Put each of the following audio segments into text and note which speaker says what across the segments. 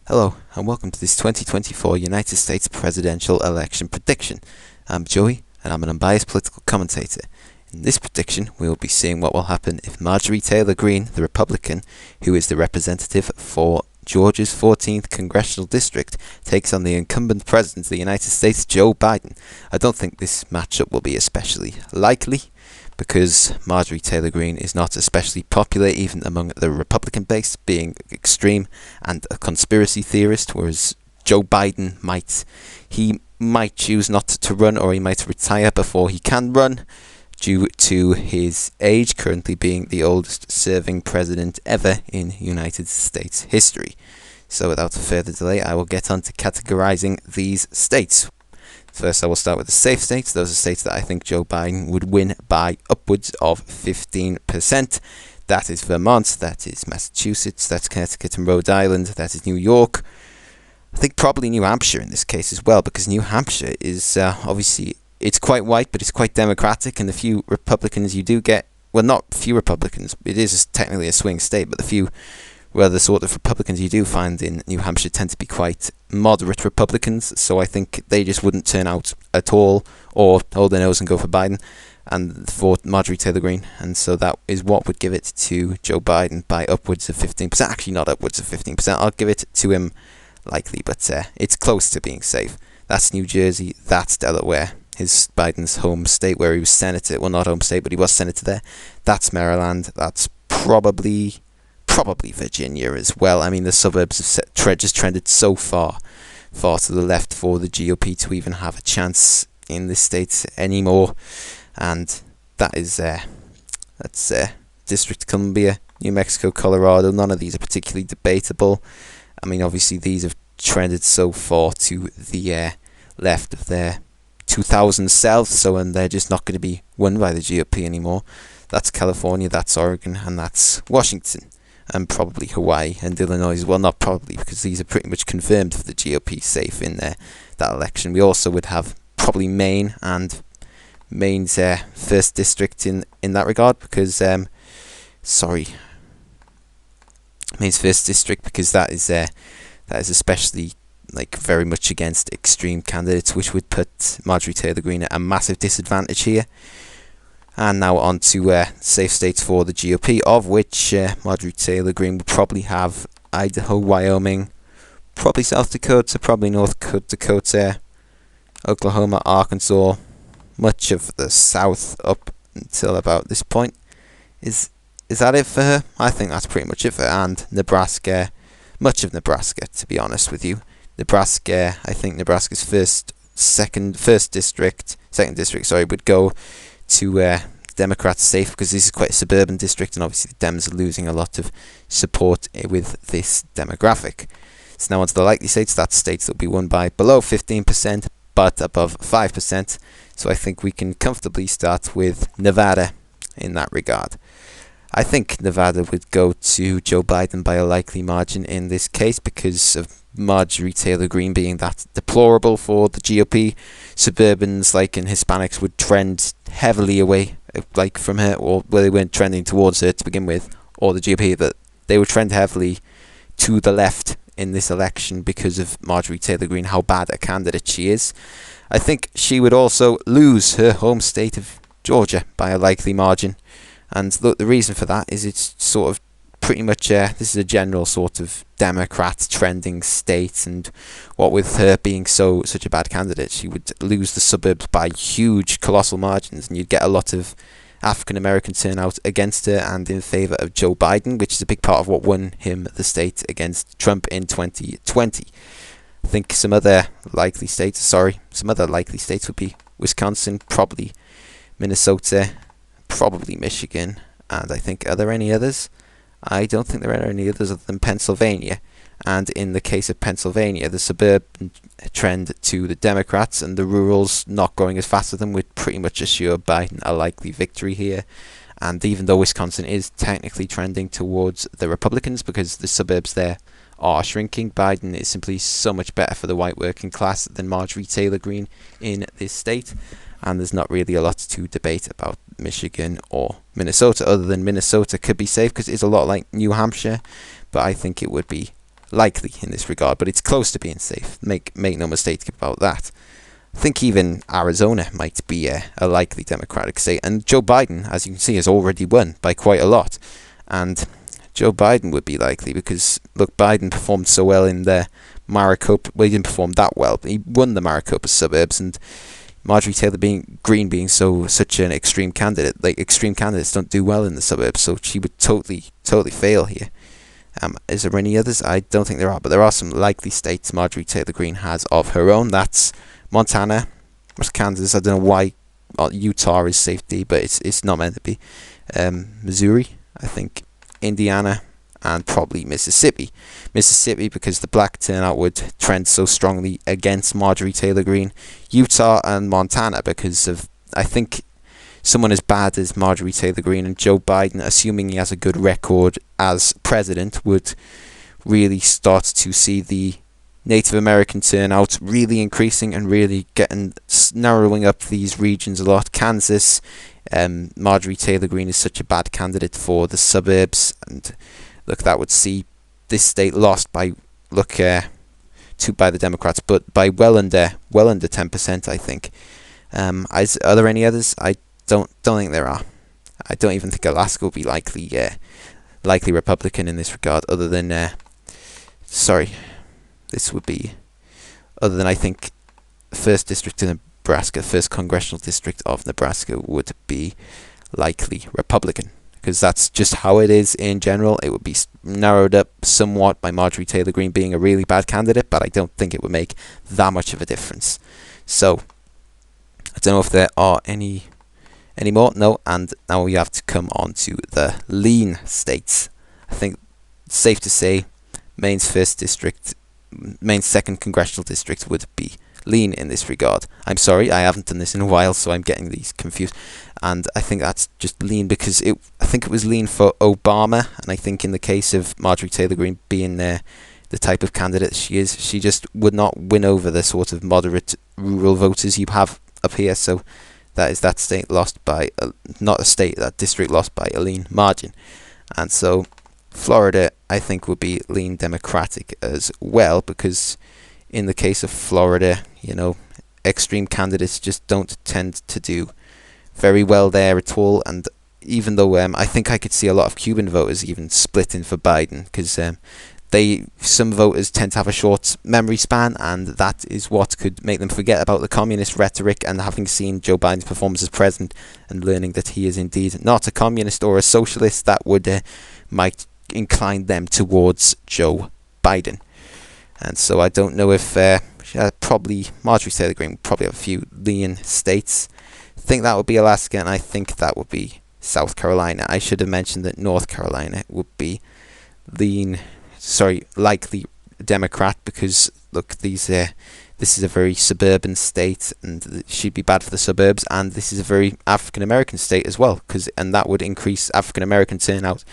Speaker 1: Hello, and welcome to this 2024 United States presidential election prediction. I'm Joey, and I'm an unbiased political commentator. In this prediction, we will be seeing what will happen if Marjorie Taylor Greene, the Republican, who is the representative for Georgia's 14th congressional district, takes on the incumbent president of the United States, Joe Biden. I don't think this matchup will be especially likely, because Marjorie Taylor Greene is not especially popular even among the Republican base, being extreme and a conspiracy theorist, whereas Joe Biden might choose not to run, or he might retire before he can run due to his age, currently being the oldest serving president ever in United States history. So without further delay, I will get on to categorizing these states. First, I will start with the safe states. Those are states that I think Joe Biden would win by upwards of 15%. That is Vermont, that is Massachusetts, that's Connecticut and Rhode Island, that is New York. I think probably New Hampshire in this case as well, because New Hampshire is obviously, it's quite white, but it's quite Democratic, and the few Republicans you do get, well, not few Republicans, it is technically a swing state, but the sort of Republicans you do find in New Hampshire tend to be quite moderate Republicans, so I think they just wouldn't turn out at all or hold their nose and go for Biden and for Marjorie Taylor Greene, and so that is what would give it to Joe Biden by upwards of 15%. Actually, not upwards of 15%. I'll give it to him likely, but it's close to being safe. That's New Jersey, that's Delaware, Biden's home state where he was senator. Well, not home state, but he was senator there. That's Maryland. That's probably Virginia as well. I mean, the suburbs have just trended so far to the left for the GOP to even have a chance in this state anymore. And that's District of Columbia, New Mexico, Colorado. None of these are particularly debatable. I mean, obviously these have trended so far to the left of their 2000 South, and they're just not going to be won by the GOP anymore. That's California, that's Oregon, and that's Washington. And probably Hawaii and Illinois as well. Not probably, because these are pretty much confirmed for the GOP safe in that election. We also would have probably Maine, and Maine's first district in that regard, because Maine's first district, because that is especially very much against extreme candidates, which would put Marjorie Taylor Greene at a massive disadvantage here. And now on to safe states for the GOP, of which Marjorie Taylor Greene would probably have Idaho, Wyoming, probably South Dakota, probably North Dakota, Oklahoma, Arkansas, much of the South up until about this point. Is that it for her? I think that's pretty much it for her. And Nebraska, much of Nebraska, to be honest with you. Nebraska, I think Nebraska's second district, would go to Democrats safe, because this is quite a suburban district, and obviously the Dems are losing a lot of support with this demographic. So now on to the likely states. That's states that will be won by below 15% but above 5%. So I think we can comfortably start with Nevada in that regard. I think Nevada would go to Joe Biden by a likely margin in this case, because of Marjorie Taylor Greene being that deplorable for the GOP. Suburbans and Hispanics would trend heavily away from her, or they weren't trending towards her to begin with, or the GOP, but they would trend heavily to the left in this election because of Marjorie Taylor Greene, how bad a candidate she is. I think she would also lose her home state of Georgia by a likely margin. And the reason for that is it's sort of pretty much, this is a general sort of Democrat trending state, and what with her being such a bad candidate, she would lose the suburbs by huge, colossal margins, and you'd get a lot of African American turnout against her and in favour of Joe Biden, which is a big part of what won him the state against Trump in 2020. I think some other likely states would be Wisconsin, probably Minnesota, probably Michigan, and I think, are there any others? I don't think there are any others other than Pennsylvania. And in the case of Pennsylvania, the suburban trend to the Democrats and the rurals not growing as fast as them would pretty much assure Biden a likely victory here. And even though Wisconsin is technically trending towards the Republicans because the suburbs there are shrinking, Biden is simply so much better for the white working class than Marjorie Taylor Greene in this state. And there's not really a lot to debate about Michigan or Minnesota, other than Minnesota could be safe because it's a lot like New Hampshire, but I think it would be likely in this regard, but it's close to being safe. Make no mistake about that. I think even Arizona might be a likely Democratic state, and Joe Biden, as you can see, has already won by quite a lot, and Joe Biden would be likely because, look, Biden performed so well in the Maricopa. Well, he didn't perform that well, but he won the Maricopa suburbs, and Marjorie Taylor Greene being such an extreme candidate, like extreme candidates don't do well in the suburbs, so she would totally fail here. Is there any others? I don't think there are, but there are some likely states Marjorie Taylor Greene has of her own. That's Montana, Kansas. I don't know why Utah is safety, but it's not meant to be. Missouri, I think, Indiana, and probably Mississippi. Mississippi because the black turnout would trend so strongly against Marjorie Taylor Greene. Utah and Montana because of, I think, someone as bad as Marjorie Taylor Greene and Joe Biden, assuming he has a good record as president, would really start to see the Native American turnout really increasing and really narrowing up these regions a lot. Kansas, Marjorie Taylor Greene is such a bad candidate for the suburbs, and look, that would see this state lost by by the Democrats, but by well under 10%, I think. Are there any others? I don't think there are. I don't even think Alaska will be likely Republican in this regard. Other than I think the first district in Nebraska, first congressional district of Nebraska would be likely Republican, because that's just how it is in general. It would be narrowed up somewhat by Marjorie Taylor Greene being a really bad candidate, but I don't think it would make that much of a difference. So I don't know if there are any more. No, and now we have to come on to the lean states. I think it's safe to say Maine's second congressional district would be lean in this regard. I'm sorry, I haven't done this in a while, so I'm getting these confused. And I think that's just lean because I think it was lean for Obama, and I think in the case of Marjorie Taylor Greene being the type of candidate she is, she just would not win over the sort of moderate rural voters you have up here. So that state lost by that district lost by a lean margin. And so Florida, I think, would be lean Democratic as well, because in the case of Florida, extreme candidates just don't tend to do very well there at all. And even though I think I could see a lot of Cuban voters even splitting for Biden, because some voters tend to have a short memory span, and that is what could make them forget about the communist rhetoric. And having seen Joe Biden's performance as president and learning that he is indeed not a communist or a socialist, that would might incline them towards Joe Biden. And so I don't know if probably Marjorie Taylor Greene would probably have a few lean states. I think that would be Alaska, and I think that would be South Carolina. I should have mentioned that North Carolina would be likely Democrat, because look, this is a very suburban state, and she'd be bad for the suburbs. And this is a very African American state as well, and that would increase African American turnout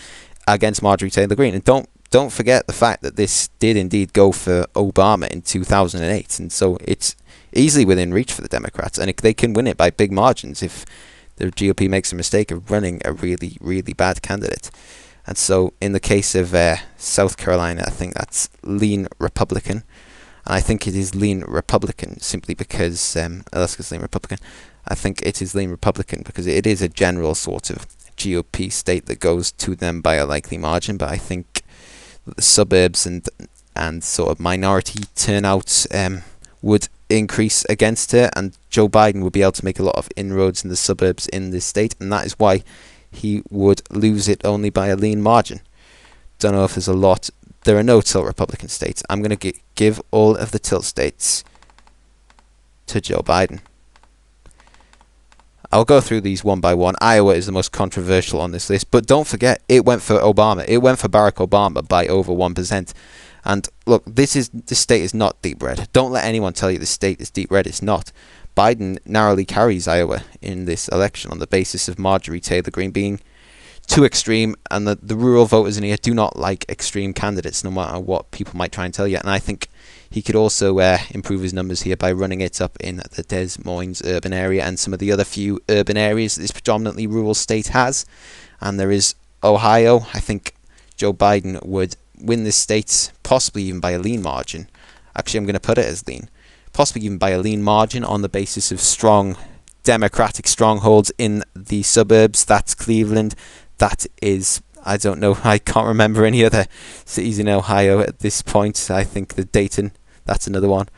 Speaker 1: against Marjorie Taylor Greene. And don't forget the fact that this did indeed go for Obama in 2008, and so it's easily within reach for the Democrats, and they can win it by big margins if the GOP makes a mistake of running a really, really bad candidate. And so in the case of South Carolina, I think that's lean Republican. And I think it is lean Republican simply because Alaska's lean Republican. I think it is lean Republican because it is a general sort of GOP state that goes to them by a likely margin. But I think the suburbs and sort of minority turnout would increase against her, and Joe Biden would be able to make a lot of inroads in the suburbs in this state, and that is why he would lose it only by a lean margin. Don't know if there's a lot. There are no tilt Republican states. I'm going to give all of the tilt states to Joe Biden. I'll go through these one by one. Iowa is the most controversial on this list, but don't forget, it went for Obama. It went for Barack Obama by over 1%. And look, this state is not deep red. Don't let anyone tell you this state is deep red. It's not. Biden narrowly carries Iowa in this election on the basis of Marjorie Taylor Greene being too extreme, and the rural voters in here do not like extreme candidates, no matter what people might try and tell you. And I think he could also improve his numbers here by running it up in the Des Moines urban area and some of the other few urban areas that this predominantly rural state has. And there is Ohio. I think Joe Biden would win this state, possibly even by a lean margin. Actually, I'm going to put it as lean. Possibly even by a lean margin on the basis of strong Democratic strongholds in the suburbs. That's Cleveland. That is, I don't know, I can't remember any other cities in Ohio at this point. I think the Dayton, that's another one.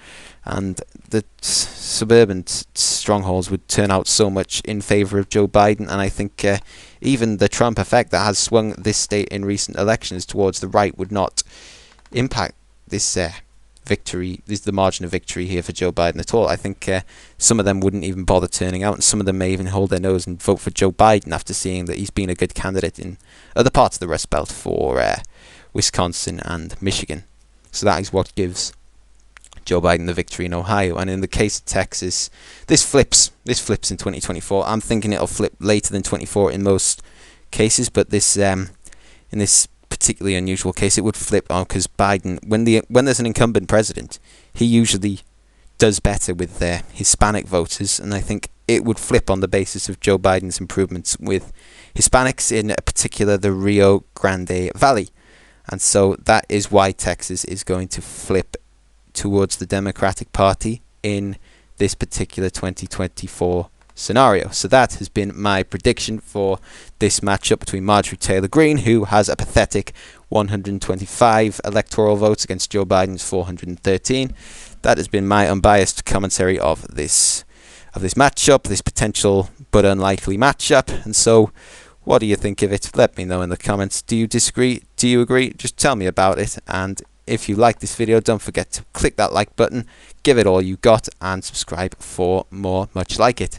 Speaker 1: And the suburban strongholds would turn out so much in favour of Joe Biden. And I think even the Trump effect that has swung this state in recent elections towards the right would not impact this victory, is the margin of victory here for Joe Biden at all. I think some of them wouldn't even bother turning out, and some of them may even hold their nose and vote for Joe Biden after seeing that he's been a good candidate in other parts of the Rust Belt for Wisconsin and Michigan. So that is what gives Joe Biden the victory in Ohio. And in the case of Texas, this flips in 2024. I'm thinking it'll flip later than 24 in most cases, but this in this particularly unusual case, it would flip on, because Biden, when there's an incumbent president, he usually does better with their Hispanic voters, and I think it would flip on the basis of Joe Biden's improvements with Hispanics, in particular the Rio Grande Valley. And so that is why Texas is going to flip towards the Democratic Party in this particular 2024 scenario. So that has been my prediction for this matchup between Marjorie Taylor Greene, who has a pathetic 125 electoral votes against Joe Biden's 413. That has been my unbiased commentary of this matchup, this potential but unlikely matchup. And so, what do you think of it? Let me know in the comments. Do you disagree? Do you agree? Just tell me about it. And if you like this video, don't forget to click that like button, give it all you got, and subscribe for more much like it.